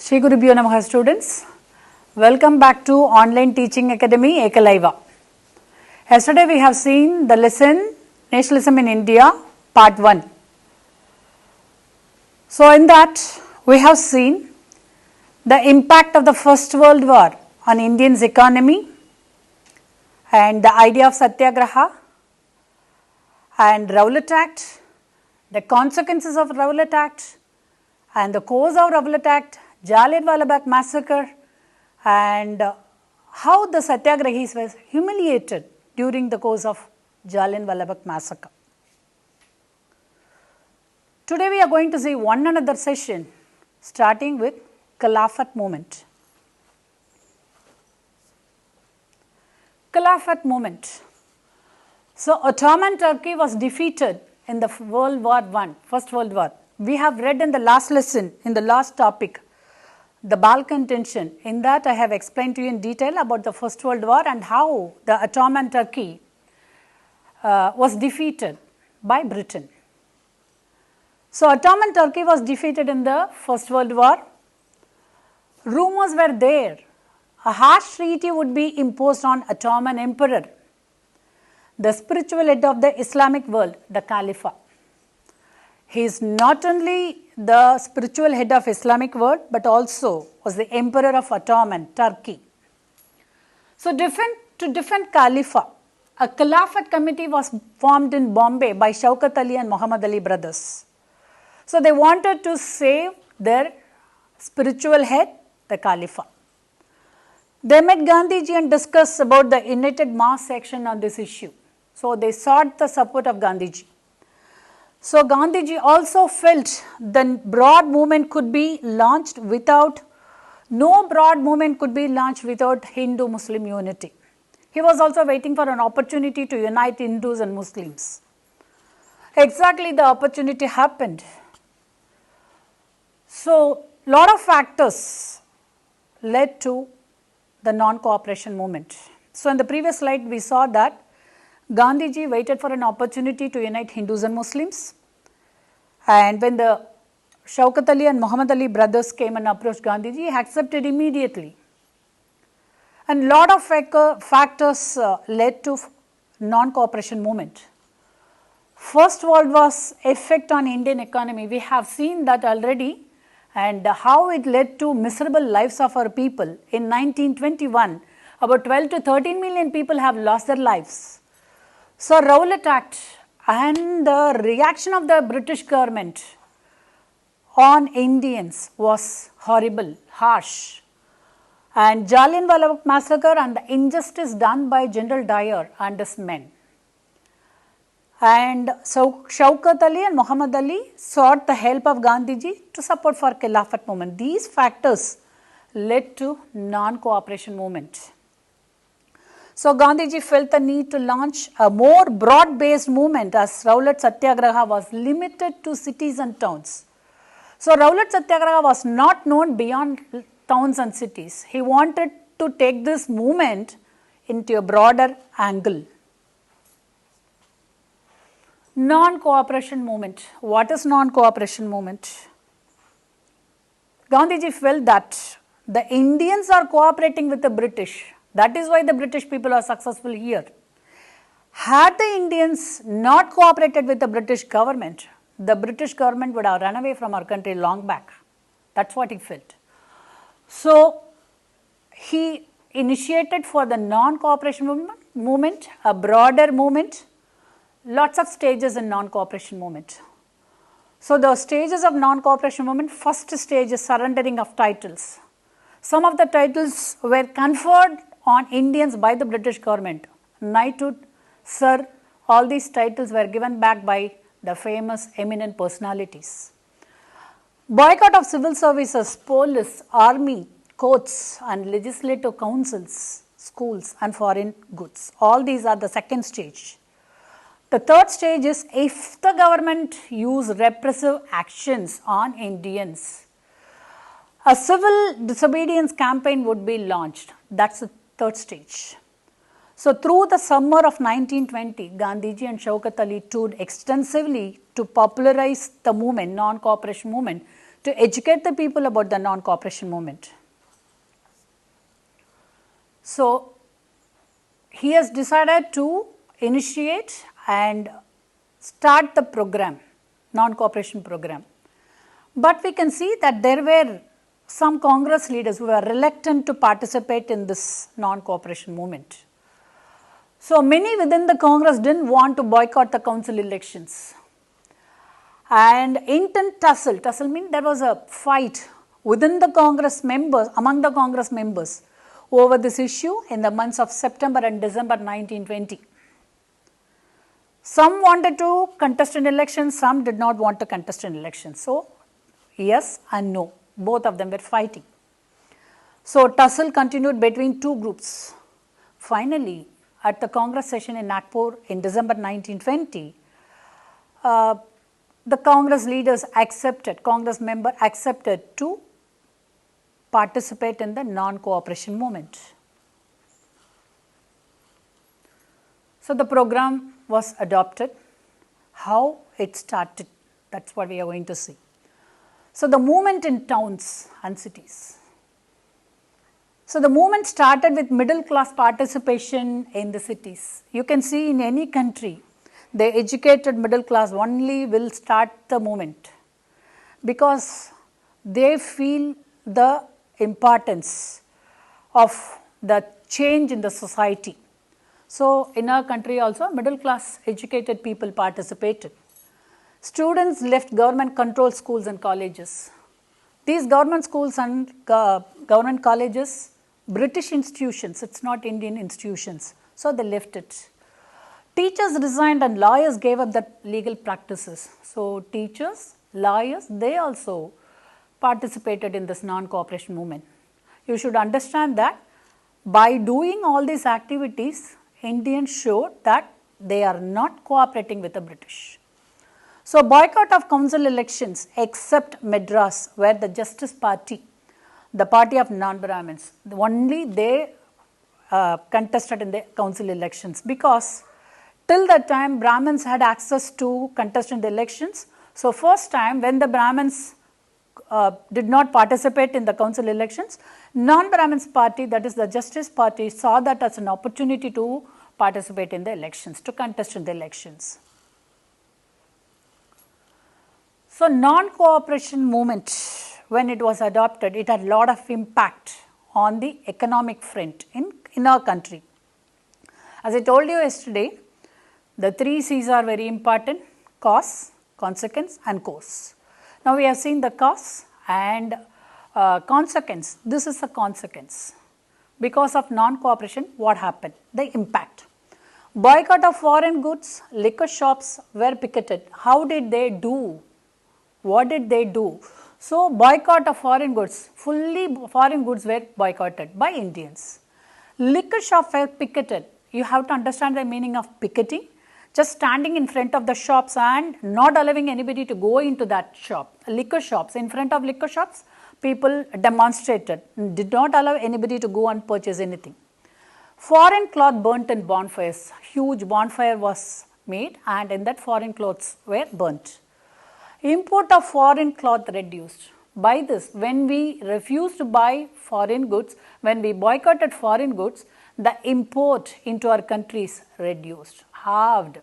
Shri Gurubhyo Namaha students, welcome back to Online Teaching Academy Ekaliva. Yesterday we have seen the lesson Nationalism in India Part 1. So in that we have seen the impact of the First World War on Indians' economy and the idea of Satyagraha and Rowlatt Act, the consequences of Rowlatt Act and the cause of Rowlatt Act, Jallianwala Bagh massacre, and how the Satyagrahis were humiliated during the course of Jallianwala Bagh massacre. Today we are going to see one another session starting with Kalafat Moment. Kalafat Moment. So Ottoman Turkey was defeated in the World War I, First World War. We have read in the last lesson, in the last topic, the Balkan tension. In that I have explained to you in detail about the First World War and how the Ottoman Turkey was defeated by Britain. So Ottoman Turkey was defeated in the First World War. Rumors were there. A harsh treaty would be imposed on Ottoman Emperor, the spiritual head of the Islamic world, the Caliph. He is not only the spiritual head of Islamic world, but also was the emperor of Ottoman Turkey. So to defend Caliph, a Kalafat committee was formed in Bombay by Shaukat Ali and Muhammad Ali brothers. So they wanted to save their spiritual head, the Caliph. They met Gandhiji and discussed about the United Mass Action on this issue. So they sought the support of Gandhiji. So Gandhiji also felt the broad movement could be launched without, no broad movement could be launched without Hindu-Muslim unity. He was also waiting for an opportunity to unite Hindus and Muslims. Exactly the opportunity happened. So lot of factors led to the non-cooperation movement. So in the previous slide we saw that Gandhiji waited for an opportunity to unite Hindus and Muslims, and when the Shaukat Ali and Muhammad Ali brothers came and approached Gandhiji, he accepted immediately. And lot of factors led to non-cooperation movement. First World War's effect on Indian economy, we have seen that already, and how it led to miserable lives of our people. In 1921, about 12 to 13 million people have lost their lives. So Rowlatt Act and the reaction of the British government on Indians was horrible, harsh. And Jallianwala Bagh massacre and the injustice done by General Dyer and his men. And so Shaukat Ali and Muhammad Ali sought the help of Gandhiji to support for Khilafat movement. These factors led to non-cooperation movement. So Gandhiji felt the need to launch a more broad-based movement as Rowlatt Satyagraha was limited to cities and towns. So Rowlatt Satyagraha was not known beyond towns and cities. He wanted to take this movement into a broader angle. Non-cooperation movement. What is non-cooperation movement? Gandhiji felt that the Indians are cooperating with the British. That is why the British people are successful here. Had the Indians not cooperated with the British government would have run away from our country long back. That's what he felt. So he initiated for the non-cooperation movement, a broader movement, lots of stages in non-cooperation movement. So the stages of non-cooperation movement, first stage is surrendering of titles. Some of the titles were conferred on Indians by the British government. Knighthood, Sir, all these titles were given back by the famous eminent personalities. Boycott of civil services, police, army, courts and legislative councils, schools and foreign goods. All these are the second stage. The third stage is if the government use repressive actions on Indians, a civil disobedience campaign would be launched. That's the third stage. So through the summer of 1920, Gandhiji and Shaukat Ali toured extensively to popularize the movement, non-cooperation movement, to educate the people about the non-cooperation movement. So, he has decided to initiate and start the program, non-cooperation program. But we can see that there were some Congress leaders who were reluctant to participate in this non-cooperation movement. So, many within the Congress did not want to boycott the council elections. And intense tussle means there was a fight within the Congress members, among the Congress members over this issue in the months of September and December 1920. Some wanted to contest an election, some did not want to contest an election. So, yes and no, both of them were fighting. So, tussle continued between two groups. Finally, at the Congress session in Nagpur in December 1920, the Congress leaders accepted, Congress member accepted to participate in the non-cooperation movement. So, the program was adopted. How it started, that is what we are going to see. So, the movement in towns and cities. So, the movement started with middle class participation in the cities. You can see in any country, the educated middle class only will start the movement because they feel the importance of the change in the society. So, in our country also middle class educated people participated. Students left government controlled schools and colleges. These government schools and government colleges, British institutions, it is not Indian institutions. So, they left it. Teachers resigned and lawyers gave up the legal practices. So, teachers, lawyers, they also participated in this non-cooperation movement. You should understand that by doing all these activities, Indians showed that they are not cooperating with the British. So, boycott of council elections except Madras, where the Justice Party, the party of non-Brahmins, only they contested in the council elections, because till that time Brahmins had access to contest in the elections. So, first time when the Brahmins did not participate in the council elections, non-Brahmins party, that is the Justice Party, saw that as an opportunity to participate in the elections, to contest in the elections. So, non-cooperation movement, when it was adopted, it had a lot of impact on the economic front in our country. As I told you yesterday, the 3 C's are very important: cause, consequence and course. Now, we have seen the cause and consequence. This is the consequence. Because of non-cooperation, what happened? The impact. Boycott of foreign goods, liquor shops were picketed. How did they do? What did they do? So, boycott of foreign goods, fully foreign goods were boycotted by Indians. Liquor shops were picketed. You have to understand the meaning of picketing. Just standing in front of the shops and not allowing anybody to go into that shop. Liquor shops, in front of liquor shops, people demonstrated, did not allow anybody to go and purchase anything. Foreign cloth burnt in bonfires. Huge bonfire was made and in that foreign clothes were burnt. Import of foreign cloth reduced. By this, when we refused to buy foreign goods, when we boycotted foreign goods, the import into our countries reduced, halved.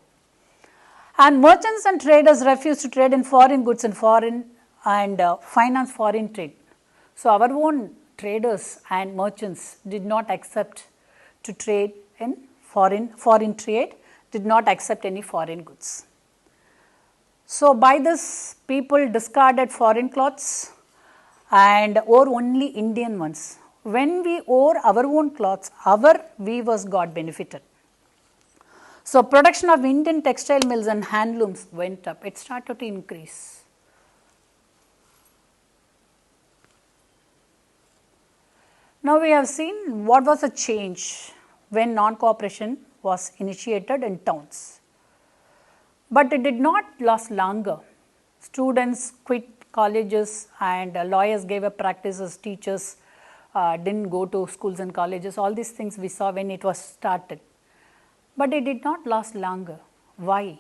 And merchants and traders refused to trade in foreign goods and finance foreign trade. So, our own traders and merchants did not accept to trade in foreign trade, did not accept any foreign goods. So, by this people discarded foreign clothes and wore only Indian ones. When we wore our own clothes, our weavers got benefited. So, production of Indian textile mills and handlooms went up, it started to increase. Now, we have seen what was the change when non-cooperation was initiated in towns. But it did not last longer. Students quit colleges and lawyers gave up practices, teachers didn't go to schools and colleges, all these things we saw when it was started. But it did not last longer. Why?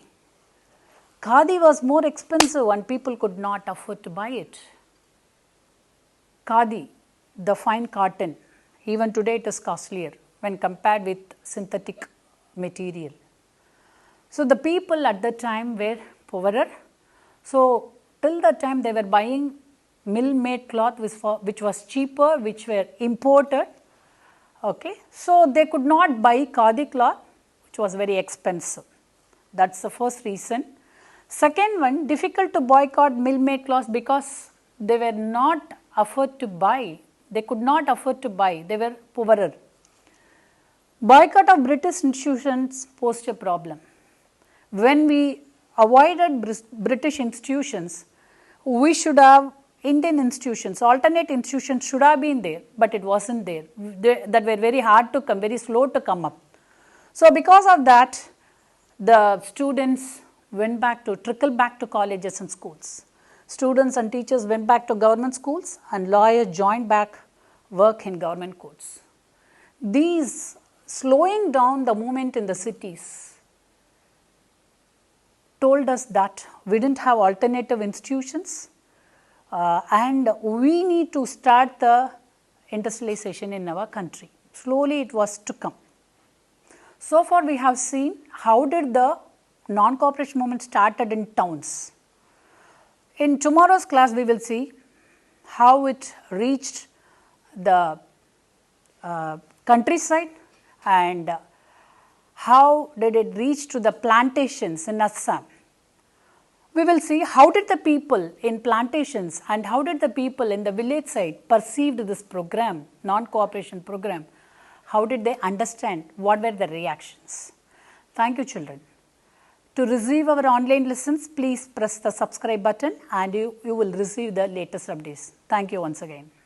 Khadi was more expensive and people could not afford to buy it. khadi, the fine cotton, even today it is costlier when compared with synthetic material. So, the people at the time were poorer. So, till the time they were buying mill made cloth which was cheaper, which were imported. Okay. So, they could not buy khadi cloth which was very expensive. That is the first reason. Second one, difficult to boycott mill made cloths because they were not afford to buy, they could not afford to buy, they were poorer. Boycott of British institutions posed a problem. When we avoided British institutions, we should have Indian institutions, alternate institutions should have been there, but it was not there. That were very hard to come, very slow to come up. So, because of that, the students trickled back to colleges and schools. Students and teachers went back to government schools and lawyers joined back work in government courts. These slowing down the movement in the cities told us that we did not have alternative institutions and we need to start the industrialization in our country. Slowly it was to come. So far we have seen how did the non-cooperation movement started in towns. In tomorrow's class we will see how it reached the countryside and how did it reach to the plantations in Assam. We will see how did the people in plantations and how did the people in the village side perceived this program, non-cooperation program. How did they understand? What were the reactions? Thank you, children. To receive our online lessons, please press the subscribe button and you will receive the latest updates. Thank you once again.